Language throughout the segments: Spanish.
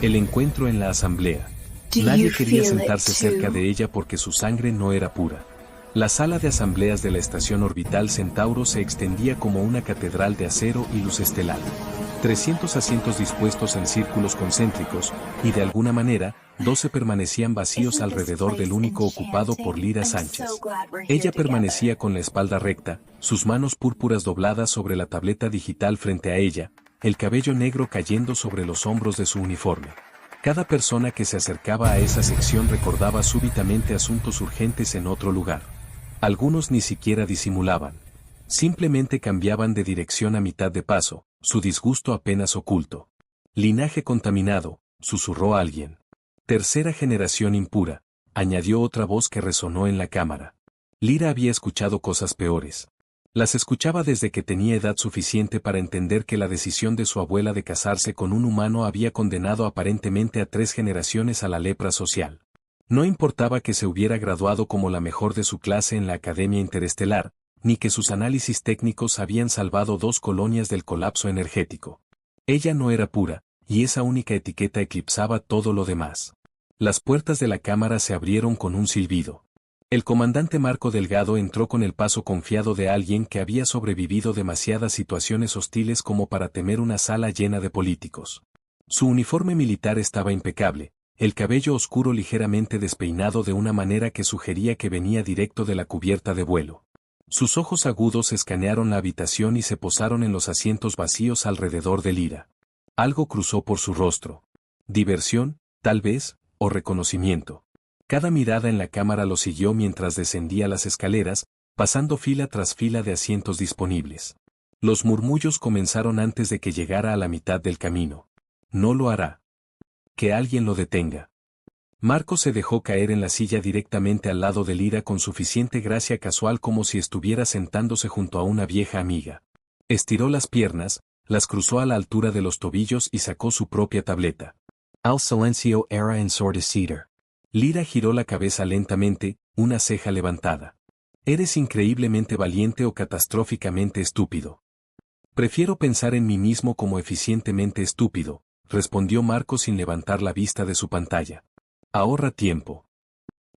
El encuentro en la asamblea. Nadie quería sentarse cerca de ella porque su sangre no era pura. La sala de asambleas de la estación orbital Centauro se extendía como una catedral de acero y luz estelar. 300 asientos dispuestos en círculos concéntricos, y de alguna manera, 12 permanecían vacíos alrededor del único ocupado por Lyra Sánchez. Ella permanecía con la espalda recta, sus manos púrpuras dobladas sobre la tableta digital frente a ella, el cabello negro cayendo sobre los hombros de su uniforme. Cada persona que se acercaba a esa sección recordaba súbitamente asuntos urgentes en otro lugar. Algunos ni siquiera disimulaban. Simplemente cambiaban de dirección a mitad de paso, su disgusto apenas oculto. Linaje contaminado, susurró alguien. Tercera generación impura, añadió otra voz que resonó en la cámara. Lyra había escuchado cosas peores. Las escuchaba desde que tenía edad suficiente para entender que la decisión de su abuela de casarse con un humano había condenado aparentemente a 3 generaciones a la lepra social. No importaba que se hubiera graduado como la mejor de su clase en la Academia Interestelar, ni que sus análisis técnicos habían salvado 2 colonias del colapso energético. Ella no era pura, y esa única etiqueta eclipsaba todo lo demás. Las puertas de la cámara se abrieron con un silbido. El comandante Marco Delgado entró con el paso confiado de alguien que había sobrevivido demasiadas situaciones hostiles como para temer una sala llena de políticos. Su uniforme militar estaba impecable, el cabello oscuro ligeramente despeinado de una manera que sugería que venía directo de la cubierta de vuelo. Sus ojos agudos escanearon la habitación y se posaron en los asientos vacíos alrededor de Lyra. Algo cruzó por su rostro. Diversión, tal vez, o reconocimiento. Cada mirada en la cámara lo siguió mientras descendía las escaleras, pasando fila tras fila de asientos disponibles. Los murmullos comenzaron antes de que llegara a la mitad del camino. No lo hará. Que alguien lo detenga. Marco se dejó caer en la silla directamente al lado de Lyra con suficiente gracia casual como si estuviera sentándose junto a una vieja amiga. Estiró las piernas, las cruzó a la altura de los tobillos y sacó su propia tableta. Al silencio era ensordecido. Lyra giró la cabeza lentamente, una ceja levantada. Eres increíblemente valiente o catastróficamente estúpido. Prefiero pensar en mí mismo como eficientemente estúpido, respondió Marco sin levantar la vista de su pantalla. Ahorra tiempo.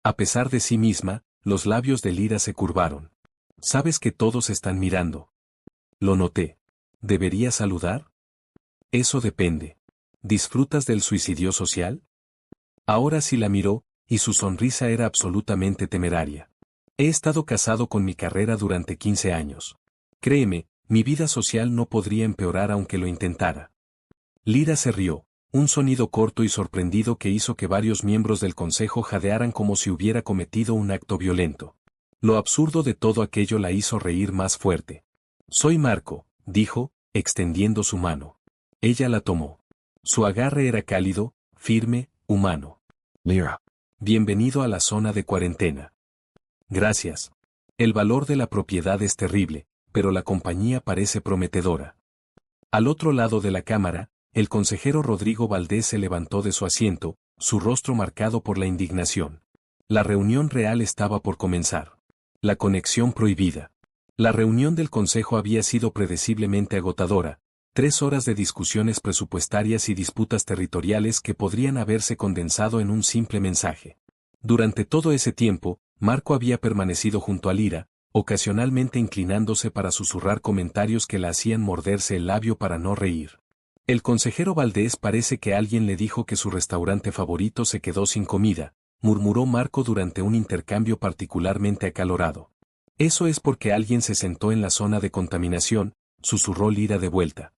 A pesar de sí misma, los labios de Lyra se curvaron. Sabes que todos están mirando. Lo noté. ¿Debería saludar? Eso depende. ¿Disfrutas del suicidio social? Ahora sí la miró, y su sonrisa era absolutamente temeraria. He estado casado con mi carrera durante 15 años. Créeme, mi vida social no podría empeorar aunque lo intentara. Lyra se rió. Un sonido corto y sorprendido que hizo que varios miembros del consejo jadearan como si hubiera cometido un acto violento. Lo absurdo de todo aquello la hizo reír más fuerte. Soy Marco, dijo, extendiendo su mano. Ella la tomó. Su agarre era cálido, firme, humano. Lyra. Bienvenido a la zona de cuarentena. Gracias. El valor de la propiedad es terrible, pero la compañía parece prometedora. Al otro lado de la cámara, el consejero Rodrigo Valdés se levantó de su asiento, su rostro marcado por la indignación. La reunión real estaba por comenzar. La conexión prohibida. La reunión del consejo había sido predeciblemente agotadora, 3 horas de discusiones presupuestarias y disputas territoriales que podrían haberse condensado en un simple mensaje. Durante todo ese tiempo, Marco había permanecido junto a Lyra, ocasionalmente inclinándose para susurrar comentarios que la hacían morderse el labio para no reír. El consejero Valdés parece que alguien le dijo que su restaurante favorito se quedó sin comida, murmuró Marco durante un intercambio particularmente acalorado. Eso es porque alguien se sentó en la zona de contaminación, susurró Lyra de vuelta.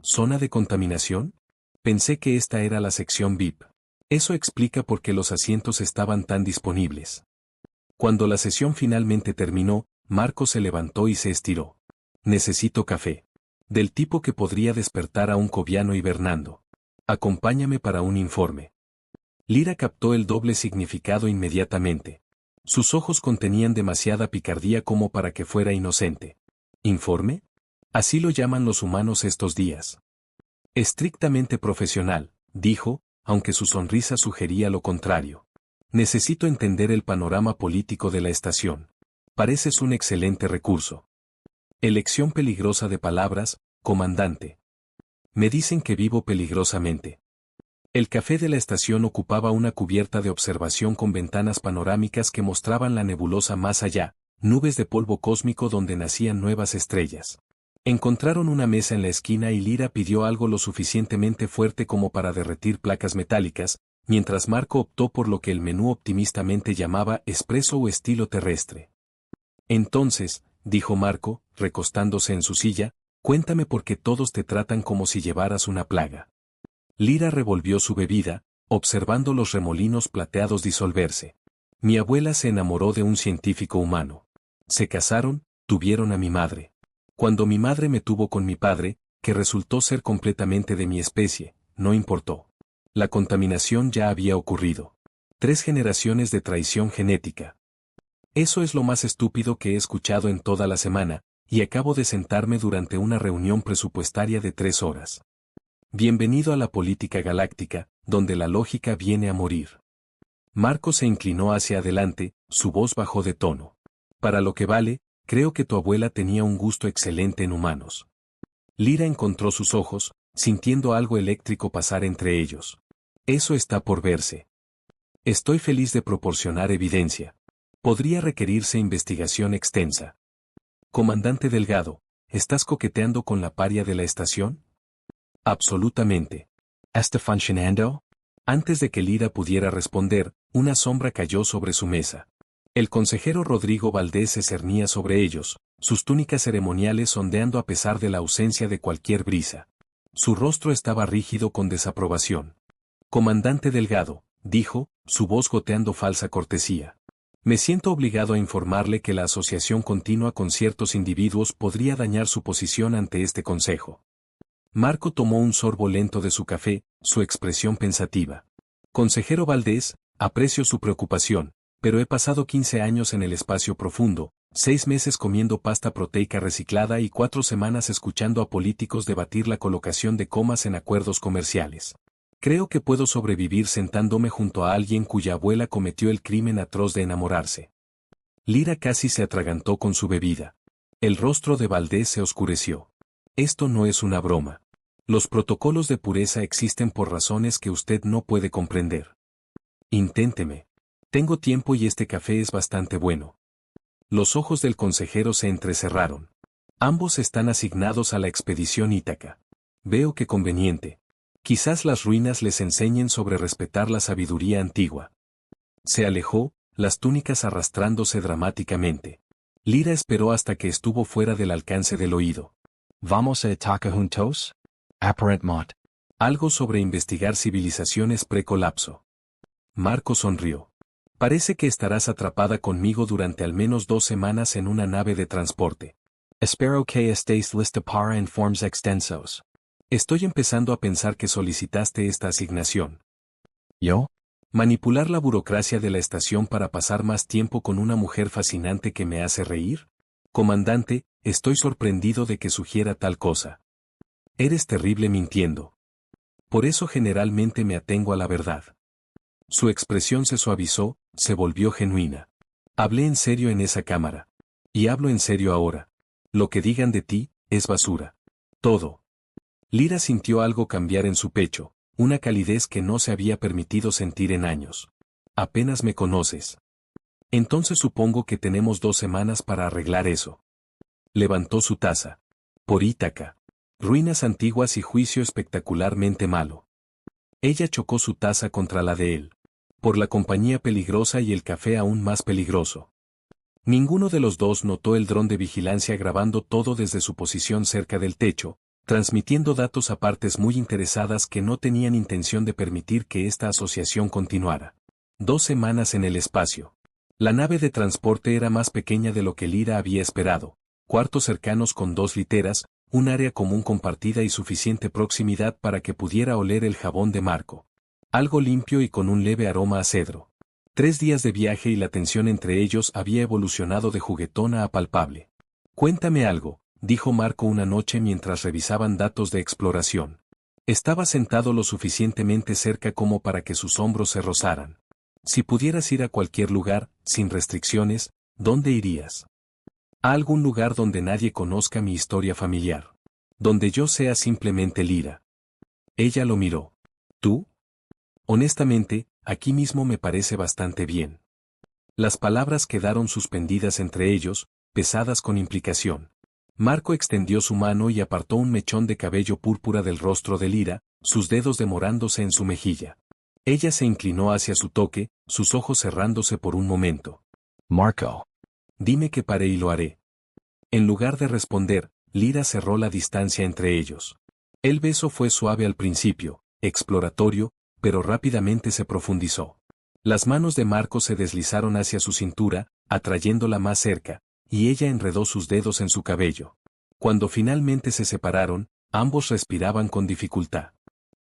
¿Zona de contaminación? Pensé que esta era la sección VIP. Eso explica por qué los asientos estaban tan disponibles. Cuando la sesión finalmente terminó, Marco se levantó y se estiró. Necesito café. Del tipo que podría despertar a un coviano hibernando. Acompáñame para un informe. Lyra captó el doble significado inmediatamente. Sus ojos contenían demasiada picardía como para que fuera inocente. ¿Informe? Así lo llaman los humanos estos días. Estrictamente profesional, dijo, aunque su sonrisa sugería lo contrario. Necesito entender el panorama político de la estación. Pareces un excelente recurso. Elección peligrosa de palabras, comandante. Me dicen que vivo peligrosamente. El café de la estación ocupaba una cubierta de observación con ventanas panorámicas que mostraban la nebulosa más allá, nubes de polvo cósmico donde nacían nuevas estrellas. Encontraron una mesa en la esquina y Lyra pidió algo lo suficientemente fuerte como para derretir placas metálicas, mientras Marco optó por lo que el menú optimistamente llamaba espresso o estilo terrestre. Entonces, dijo Marco, recostándose en su silla, cuéntame por qué todos te tratan como si llevaras una plaga. Lyra revolvió su bebida, observando los remolinos plateados disolverse. Mi abuela se enamoró de un científico humano. Se casaron, tuvieron a mi madre. Cuando mi madre me tuvo con mi padre, que resultó ser completamente de mi especie, no importó. La contaminación ya había ocurrido. 3 generaciones de traición genética. Eso es lo más estúpido que he escuchado en toda la semana, y acabo de sentarme durante una reunión presupuestaria de 3 horas. Bienvenido a la política galáctica, donde la lógica viene a morir. Marco se inclinó hacia adelante, su voz bajó de tono. Para lo que vale, creo que tu abuela tenía un gusto excelente en humanos. Lyra encontró sus ojos, sintiendo algo eléctrico pasar entre ellos. Eso está por verse. Estoy feliz de proporcionar evidencia. Podría requerirse investigación extensa. Comandante Delgado, ¿estás coqueteando con la paria de la estación? Absolutamente. ¿Está funcionando? Antes de que Lyra pudiera responder, una sombra cayó sobre su mesa. El consejero Rodrigo Valdés se cernía sobre ellos, sus túnicas ceremoniales ondeando a pesar de la ausencia de cualquier brisa. Su rostro estaba rígido con desaprobación. Comandante Delgado, dijo, su voz goteando falsa cortesía. Me siento obligado a informarle que la asociación continua con ciertos individuos podría dañar su posición ante este consejo. Marco tomó un sorbo lento de su café, su expresión pensativa. Consejero Valdés, aprecio su preocupación, pero he pasado 15 años en el espacio profundo, 6 meses comiendo pasta proteica reciclada y 4 semanas escuchando a políticos debatir la colocación de comas en acuerdos comerciales. Creo que puedo sobrevivir sentándome junto a alguien cuya abuela cometió el crimen atroz de enamorarse. Lyra casi se atragantó con su bebida. El rostro de Valdés se oscureció. Esto no es una broma. Los protocolos de pureza existen por razones que usted no puede comprender. Inténteme. Tengo tiempo y este café es bastante bueno. Los ojos del consejero se entrecerraron. Ambos están asignados a la expedición Ítaca. Veo que conveniente. Quizás las ruinas les enseñen sobre respetar la sabiduría antigua. Se alejó, las túnicas arrastrándose dramáticamente. Lyra esperó hasta que estuvo fuera del alcance del oído. ¿Vamos a Ítaca juntos? Aparentemente. Algo sobre investigar civilizaciones pre-colapso. Marco sonrió. Parece que estarás atrapada conmigo durante al menos 2 semanas en una nave de transporte. Espero que estéis lista para informes extensos. Estoy empezando a pensar que solicitaste esta asignación. ¿Yo? ¿Manipular la burocracia de la estación para pasar más tiempo con una mujer fascinante que me hace reír? Comandante, estoy sorprendido de que sugiera tal cosa. Eres terrible mintiendo. Por eso generalmente me atengo a la verdad. Su expresión se suavizó, se volvió genuina. Hablé en serio en esa cámara. Y hablo en serio ahora. Lo que digan de ti, es basura. Todo. Lyra sintió algo cambiar en su pecho, una calidez que no se había permitido sentir en años. Apenas me conoces. Entonces supongo que tenemos 2 semanas para arreglar eso. Levantó su taza. Por Ítaca. Ruinas antiguas y juicio espectacularmente malo. Ella chocó su taza contra la de él. Por la compañía peligrosa y el café aún más peligroso. Ninguno de los dos notó el dron de vigilancia grabando todo desde su posición cerca del techo, transmitiendo datos a partes muy interesadas que no tenían intención de permitir que esta asociación continuara. 2 semanas en el espacio. La nave de transporte era más pequeña de lo que Lyra había esperado, cuartos cercanos con 2 literas, un área común compartida y suficiente proximidad para que pudiera oler el jabón de Marco. Algo limpio y con un leve aroma a cedro. 3 días de viaje y la tensión entre ellos había evolucionado de juguetona a palpable. Cuéntame algo, dijo Marco una noche mientras revisaban datos de exploración. Estaba sentado lo suficientemente cerca como para que sus hombros se rozaran. Si pudieras ir a cualquier lugar, sin restricciones, ¿dónde irías? A algún lugar donde nadie conozca mi historia familiar. Donde yo sea simplemente Lyra. Ella lo miró. ¿Tú? Honestamente, aquí mismo me parece bastante bien. Las palabras quedaron suspendidas entre ellos, pesadas con implicación. Marco extendió su mano y apartó un mechón de cabello púrpura del rostro de Lyra, sus dedos demorándose en su mejilla. Ella se inclinó hacia su toque, sus ojos cerrándose por un momento. Marco. Dime que pare y lo haré. En lugar de responder, Lyra cerró la distancia entre ellos. El beso fue suave al principio, exploratorio, pero rápidamente se profundizó. Las manos de Marco se deslizaron hacia su cintura, atrayéndola más cerca, y ella enredó sus dedos en su cabello. Cuando finalmente se separaron, ambos respiraban con dificultad.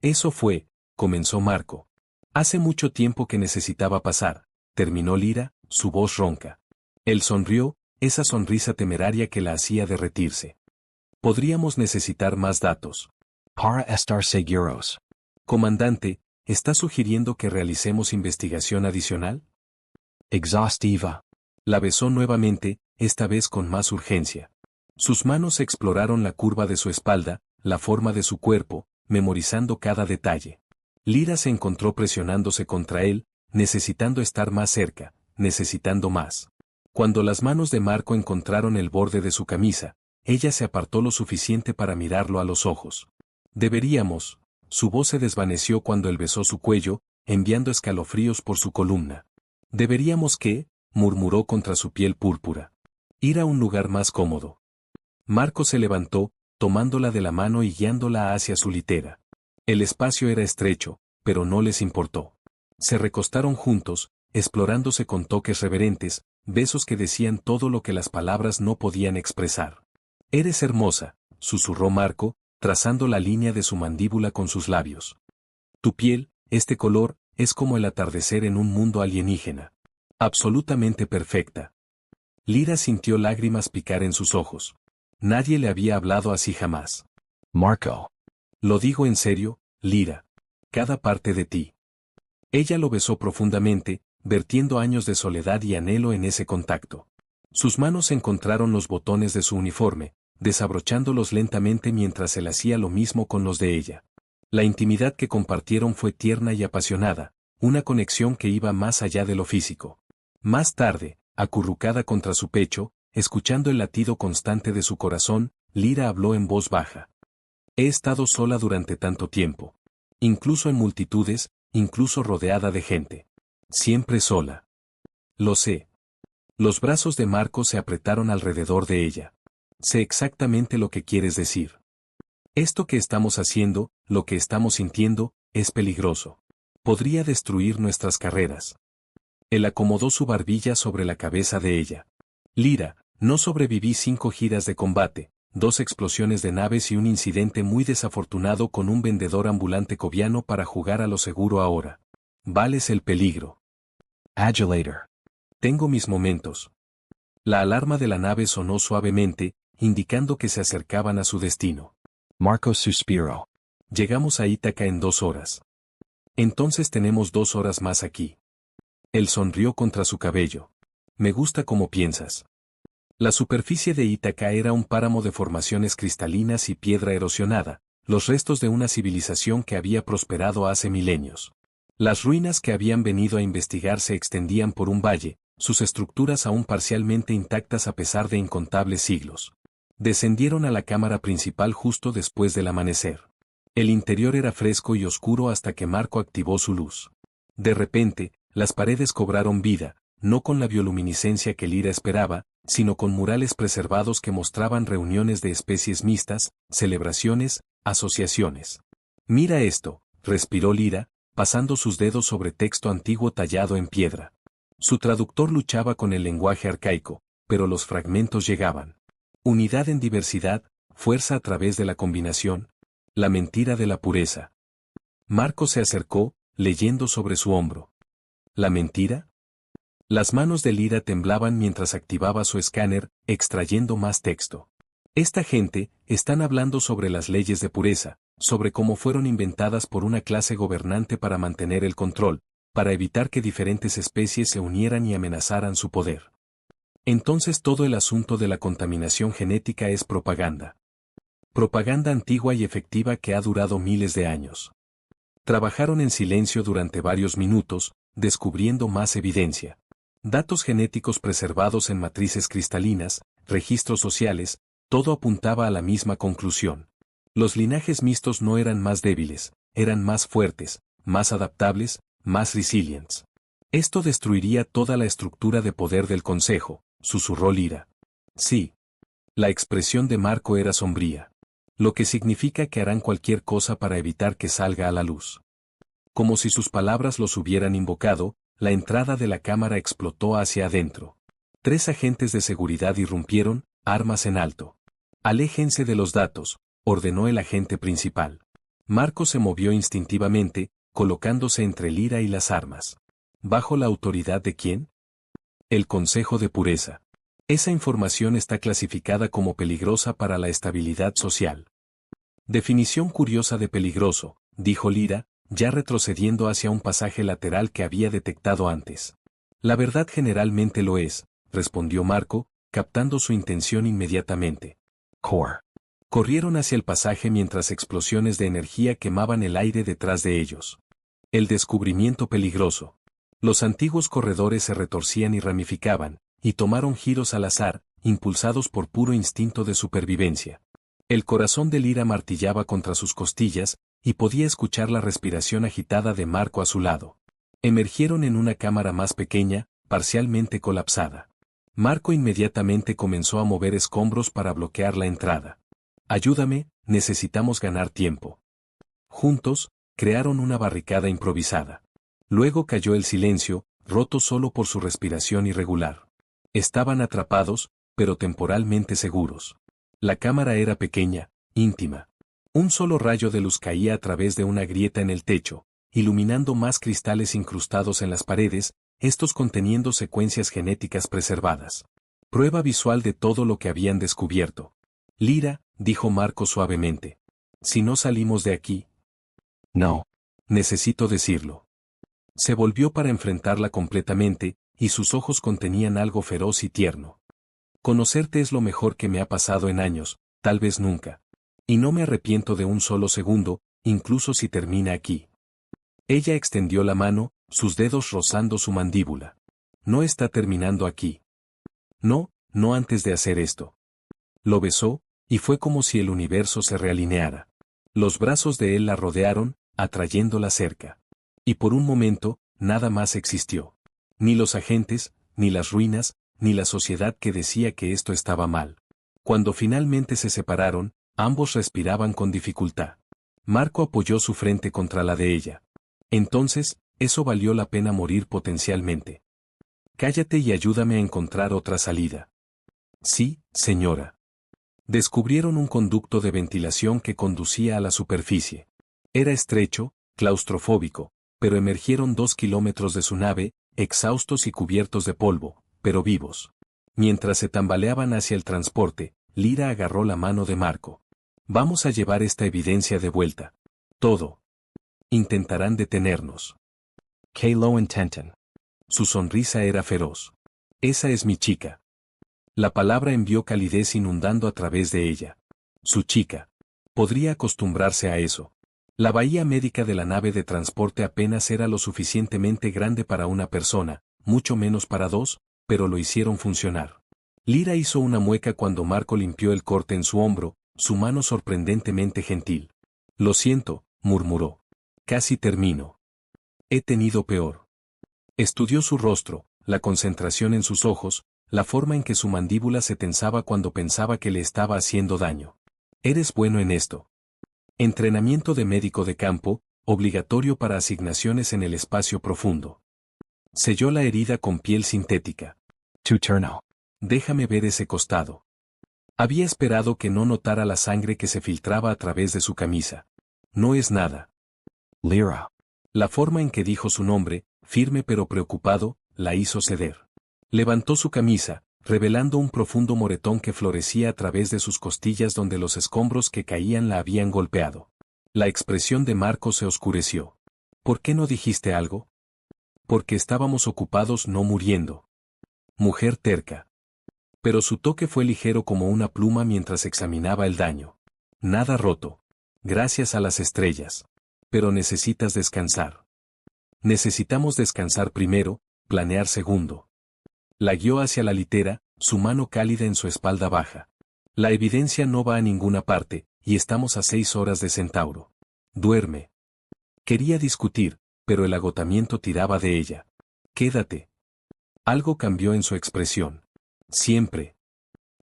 Eso fue, comenzó Marco. Hace mucho tiempo que necesitaba pasar, terminó Lyra, su voz ronca. Él sonrió, esa sonrisa temeraria que la hacía derretirse. Podríamos necesitar más datos. Para estar seguros. Comandante, ¿está sugiriendo que realicemos investigación adicional? Exhaustiva. La besó nuevamente, esta vez con más urgencia. Sus manos exploraron la curva de su espalda, la forma de su cuerpo, memorizando cada detalle. Lyra se encontró presionándose contra él, necesitando estar más cerca, necesitando más. Cuando las manos de Marco encontraron el borde de su camisa, ella se apartó lo suficiente para mirarlo a los ojos. Deberíamos. Su voz se desvaneció cuando él besó su cuello, enviando escalofríos por su columna. ¿Deberíamos qué? Murmuró contra su piel púrpura. Ir a un lugar más cómodo. Marco se levantó, tomándola de la mano y guiándola hacia su litera. El espacio era estrecho, pero no les importó. Se recostaron juntos, explorándose con toques reverentes, besos que decían todo lo que las palabras no podían expresar. Eres hermosa, susurró Marco, trazando la línea de su mandíbula con sus labios. Tu piel, este color, es como el atardecer en un mundo alienígena. Absolutamente perfecta. Lyra sintió lágrimas picar en sus ojos. Nadie le había hablado así jamás. Marco. Lo digo en serio, Lyra. Cada parte de ti. Ella lo besó profundamente, vertiendo años de soledad y anhelo en ese contacto. Sus manos encontraron los botones de su uniforme, desabrochándolos lentamente mientras él hacía lo mismo con los de ella. La intimidad que compartieron fue tierna y apasionada, una conexión que iba más allá de lo físico. Más tarde, acurrucada contra su pecho, escuchando el latido constante de su corazón, Lyra habló en voz baja. He estado sola durante tanto tiempo. Incluso en multitudes, incluso rodeada de gente. Siempre sola. Lo sé. Los brazos de Marco se apretaron alrededor de ella. Sé exactamente lo que quieres decir. Esto que estamos haciendo, lo que estamos sintiendo, es peligroso. Podría destruir nuestras carreras. Él acomodó su barbilla sobre la cabeza de ella. Lyra, no sobreviví 5 giras de combate, 2 explosiones de naves y un incidente muy desafortunado con un vendedor ambulante cobiano para jugar a lo seguro ahora. Vales el peligro. Adulator. Tengo mis momentos. La alarma de la nave sonó suavemente, indicando que se acercaban a su destino. Marco suspiró. Llegamos a Ítaca en 2 horas. Entonces tenemos 2 horas más aquí. Él sonrió contra su cabello. Me gusta cómo piensas. La superficie de Ítaca era un páramo de formaciones cristalinas y piedra erosionada, los restos de una civilización que había prosperado hace milenios. Las ruinas que habían venido a investigar se extendían por un valle, sus estructuras aún parcialmente intactas a pesar de incontables siglos. Descendieron a la cámara principal justo después del amanecer. El interior era fresco y oscuro hasta que Marco activó su luz. De repente, las paredes cobraron vida, no con la bioluminiscencia que Lyra esperaba, sino con murales preservados que mostraban reuniones de especies mixtas, celebraciones, asociaciones. Mira esto, respiró Lyra, pasando sus dedos sobre texto antiguo tallado en piedra. Su traductor luchaba con el lenguaje arcaico, pero los fragmentos llegaban. Unidad en diversidad, fuerza a través de la combinación, la mentira de la pureza. Marco se acercó, leyendo sobre su hombro. ¿La mentira? Las manos de Lyra temblaban mientras activaba su escáner, extrayendo más texto. Esta gente, están hablando sobre las leyes de pureza, sobre cómo fueron inventadas por una clase gobernante para mantener el control, para evitar que diferentes especies se unieran y amenazaran su poder. Entonces todo el asunto de la contaminación genética es propaganda. Propaganda antigua y efectiva que ha durado miles de años. Trabajaron en silencio durante varios minutos, descubriendo más evidencia. Datos genéticos preservados en matrices cristalinas, registros sociales, todo apuntaba a la misma conclusión. Los linajes mixtos no eran más débiles, eran más fuertes, más adaptables, más resilientes. Esto destruiría toda la estructura de poder del Consejo, susurró Lyra. Sí. La expresión de Marco era sombría. Lo que significa que harán cualquier cosa para evitar que salga a la luz. Como si sus palabras los hubieran invocado, la entrada de la cámara explotó hacia adentro. 3 agentes de seguridad irrumpieron, armas en alto. Aléjense de los datos, ordenó el agente principal. Marco se movió instintivamente, colocándose entre Lyra y las armas. ¿Bajo la autoridad de quién? El Consejo de Pureza. Esa información está clasificada como peligrosa para la estabilidad social. Definición curiosa de peligroso, dijo Lyra, ya retrocediendo hacia un pasaje lateral que había detectado antes. La verdad generalmente lo es, respondió Marco, captando su intención inmediatamente. Core. Corrieron hacia el pasaje mientras explosiones de energía quemaban el aire detrás de ellos. El descubrimiento peligroso. Los antiguos corredores se retorcían y ramificaban, y tomaron giros al azar, impulsados por puro instinto de supervivencia. El corazón de Lyra martillaba contra sus costillas, y podía escuchar la respiración agitada de Marco a su lado. Emergieron en una cámara más pequeña, parcialmente colapsada. Marco inmediatamente comenzó a mover escombros para bloquear la entrada. Ayúdame, necesitamos ganar tiempo. Juntos, crearon una barricada improvisada. Luego cayó el silencio, roto solo por su respiración irregular. Estaban atrapados, pero temporalmente seguros. La cámara era pequeña, íntima. Un solo rayo de luz caía a través de una grieta en el techo, iluminando más cristales incrustados en las paredes, estos conteniendo secuencias genéticas preservadas. Prueba visual de todo lo que habían descubierto. Lyra, dijo Marco suavemente. Si no salimos de aquí. No. Necesito decirlo. Se volvió para enfrentarla completamente, y sus ojos contenían algo feroz y tierno. Conocerte es lo mejor que me ha pasado en años, tal vez nunca. Y no me arrepiento de un solo segundo, incluso si termina aquí. Ella extendió la mano, sus dedos rozando su mandíbula. No está terminando aquí. No, no antes de hacer esto. Lo besó, y fue como si el universo se realineara. Los brazos de él la rodearon, atrayéndola cerca. Y por un momento, nada más existió. Ni los agentes, ni las ruinas, ni la sociedad que decía que esto estaba mal. Cuando finalmente se separaron, ambos respiraban con dificultad. Marco apoyó su frente contra la de ella. Entonces, eso valió la pena morir potencialmente. Cállate y ayúdame a encontrar otra salida. Sí, señora. Descubrieron un conducto de ventilación que conducía a la superficie. Era estrecho, claustrofóbico, pero emergieron 2 kilómetros de su nave, exhaustos y cubiertos de polvo, pero vivos. Mientras se tambaleaban hacia el transporte, Lyra agarró la mano de Marco. Vamos a llevar esta evidencia de vuelta. Todo. Intentarán detenernos. Kalo intenten. Su sonrisa era feroz. Esa es mi chica. La palabra envió calidez inundando a través de ella. Su chica. Podría acostumbrarse a eso. La bahía médica de la nave de transporte apenas era lo suficientemente grande para una persona, mucho menos para 2, pero lo hicieron funcionar. Lyra hizo una mueca cuando Marco limpió el corte en su hombro, su mano sorprendentemente gentil. Lo siento, murmuró. Casi termino. He tenido peor. Estudió su rostro, la concentración en sus ojos, la forma en que su mandíbula se tensaba cuando pensaba que le estaba haciendo daño. Eres bueno en esto. Entrenamiento de médico de campo, obligatorio para asignaciones en el espacio profundo. Selló la herida con piel sintética. Tuturno. Déjame ver ese costado. Había esperado que no notara la sangre que se filtraba a través de su camisa. No es nada. Lyra. La forma en que dijo su nombre, firme pero preocupado, la hizo ceder. Levantó su camisa, revelando un profundo moretón que florecía a través de sus costillas donde los escombros que caían la habían golpeado. La expresión de Marco se oscureció. ¿Por qué no dijiste algo? Porque estábamos ocupados no muriendo. Mujer terca. Pero su toque fue ligero como una pluma mientras examinaba el daño. Nada roto. Gracias a las estrellas. Pero necesitas descansar. Necesitamos descansar primero, planear segundo. La guió hacia la litera, su mano cálida en su espalda baja. La evidencia no va a ninguna parte, y estamos a 6 horas de Centauro. Duerme. Quería discutir, pero el agotamiento tiraba de ella. Quédate. Algo cambió en su expresión. Siempre.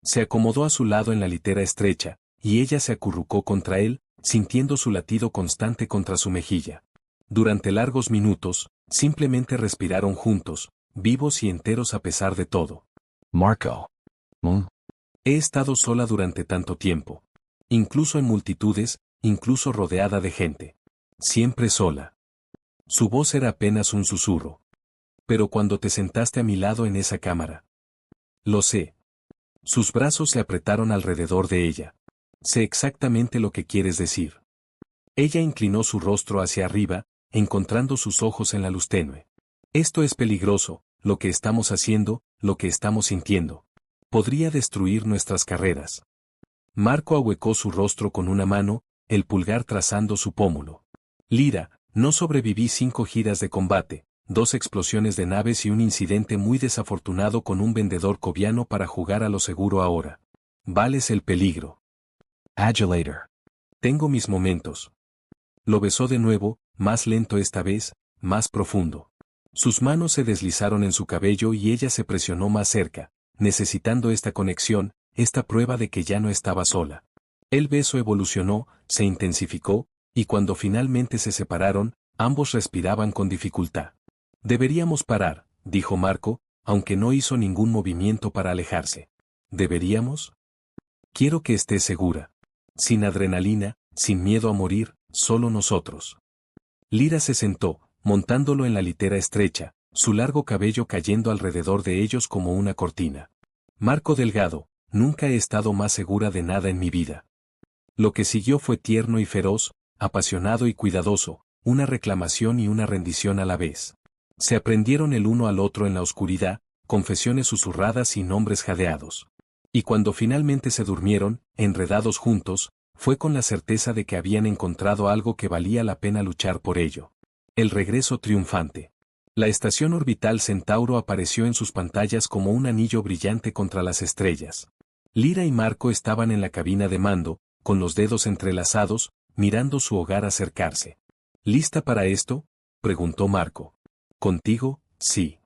Se acomodó a su lado en la litera estrecha, y ella se acurrucó contra él, sintiendo su latido constante contra su mejilla. Durante largos minutos, simplemente respiraron juntos, vivos y enteros a pesar de todo. Marco. He estado sola durante tanto tiempo. Incluso en multitudes, incluso rodeada de gente. Siempre sola. Su voz era apenas un susurro. Pero cuando te sentaste a mi lado en esa cámara. Lo sé. Sus brazos se apretaron alrededor de ella. Sé exactamente lo que quieres decir. Ella inclinó su rostro hacia arriba, encontrando sus ojos en la luz tenue. Esto es peligroso, lo que estamos haciendo, lo que estamos sintiendo. Podría destruir nuestras carreras. Marco ahuecó su rostro con una mano, el pulgar trazando su pómulo. Lyra, no sobreviví 5 giras de combate, 2 explosiones de naves y un incidente muy desafortunado con un vendedor cobiano para jugar a lo seguro ahora. Vales el peligro. Adulator. Tengo mis momentos. Lo besó de nuevo, más lento esta vez, más profundo. Sus manos se deslizaron en su cabello y ella se presionó más cerca, necesitando esta conexión, esta prueba de que ya no estaba sola. El beso evolucionó, se intensificó, y cuando finalmente se separaron, ambos respiraban con dificultad. Deberíamos parar, dijo Marco, aunque no hizo ningún movimiento para alejarse. ¿Deberíamos? Quiero que estés segura. Sin adrenalina, sin miedo a morir, solo nosotros. Lyra se sentó, montándolo en la litera estrecha, su largo cabello cayendo alrededor de ellos como una cortina. Marco delgado, nunca he estado más segura de nada en mi vida. Lo que siguió fue tierno y feroz, apasionado y cuidadoso, una reclamación y una rendición a la vez. Se aprendieron el uno al otro en la oscuridad, confesiones susurradas y nombres jadeados. Y cuando finalmente se durmieron, enredados juntos, fue con la certeza de que habían encontrado algo que valía la pena luchar por ello. El regreso triunfante. La estación orbital Centauro apareció en sus pantallas como un anillo brillante contra las estrellas. Lyra y Marco estaban en la cabina de mando, con los dedos entrelazados, mirando su hogar acercarse. ¿Lista para esto?, preguntó Marco. ¿Contigo? Sí.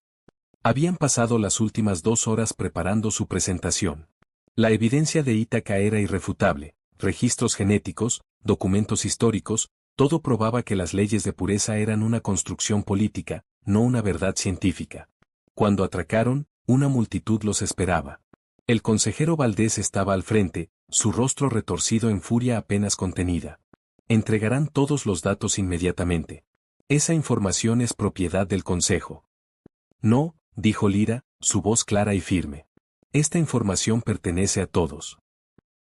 Habían pasado las últimas 2 horas preparando su presentación. La evidencia de Ítaca era irrefutable, registros genéticos, documentos históricos, todo probaba que las leyes de pureza eran una construcción política, no una verdad científica. Cuando atracaron, una multitud los esperaba. El consejero Valdés estaba al frente, su rostro retorcido en furia apenas contenida. Entregarán todos los datos inmediatamente. Esa información es propiedad del consejo. No, dijo Lyra, su voz clara y firme. Esta información pertenece a todos.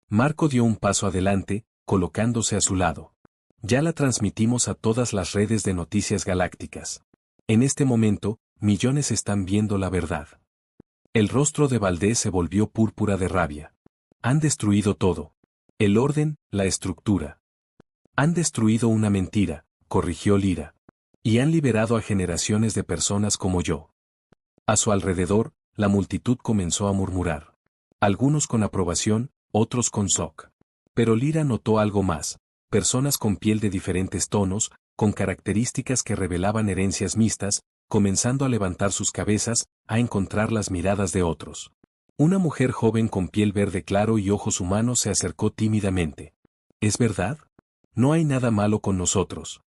Marco dio un paso adelante, colocándose a su lado. Ya la transmitimos a todas las redes de noticias galácticas. En este momento, millones están viendo la verdad. El rostro de Valdés se volvió púrpura de rabia. Han destruido todo. El orden, la estructura. Han destruido una mentira, corrigió Lyra. Y han liberado a generaciones de personas como yo. A su alrededor, la multitud comenzó a murmurar. Algunos con aprobación, otros con shock. Pero Lyra notó algo más. Personas con piel de diferentes tonos, con características que revelaban herencias mixtas, comenzando a levantar sus cabezas, a encontrar las miradas de otros. Una mujer joven con piel verde claro y ojos humanos se acercó tímidamente. ¿Es verdad? No hay nada malo con nosotros.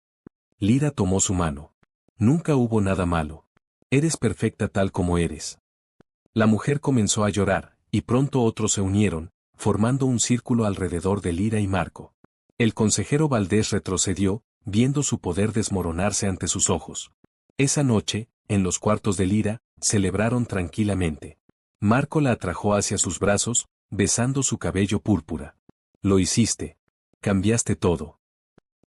Lyra tomó su mano. Nunca hubo nada malo. Eres perfecta tal como eres. La mujer comenzó a llorar, y pronto otros se unieron, formando un círculo alrededor de Lyra y Marco. El consejero Valdés retrocedió, viendo su poder desmoronarse ante sus ojos. Esa noche, en los cuartos de Lyra, celebraron tranquilamente. Marco la atrajo hacia sus brazos, besando su cabello púrpura. Lo hiciste. Cambiaste todo.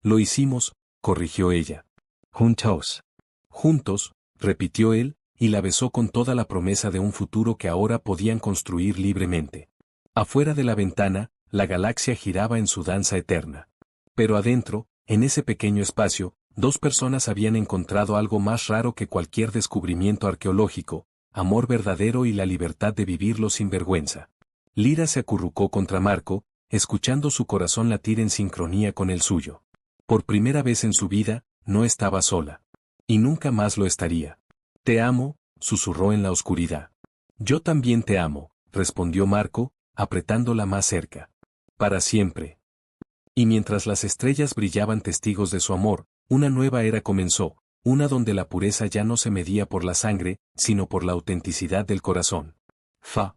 Lo hicimos, corrigió ella. Juntos. Juntos, repitió él, y la besó con toda la promesa de un futuro que ahora podían construir libremente. Afuera de la ventana, la galaxia giraba en su danza eterna. Pero adentro, En ese pequeño espacio, dos personas habían encontrado algo más raro que cualquier descubrimiento arqueológico: amor verdadero y la libertad de vivirlo sin vergüenza. Lyra se acurrucó contra Marco, escuchando su corazón latir en sincronía con el suyo. Por primera vez en su vida, no estaba sola. Y nunca más lo estaría. Te amo, susurró en la oscuridad. Yo también te amo, respondió Marco, apretándola más cerca. Para siempre. Y mientras las estrellas brillaban testigos de su amor, una nueva era comenzó, una donde la pureza ya no se medía por la sangre, sino por la autenticidad del corazón. Fa.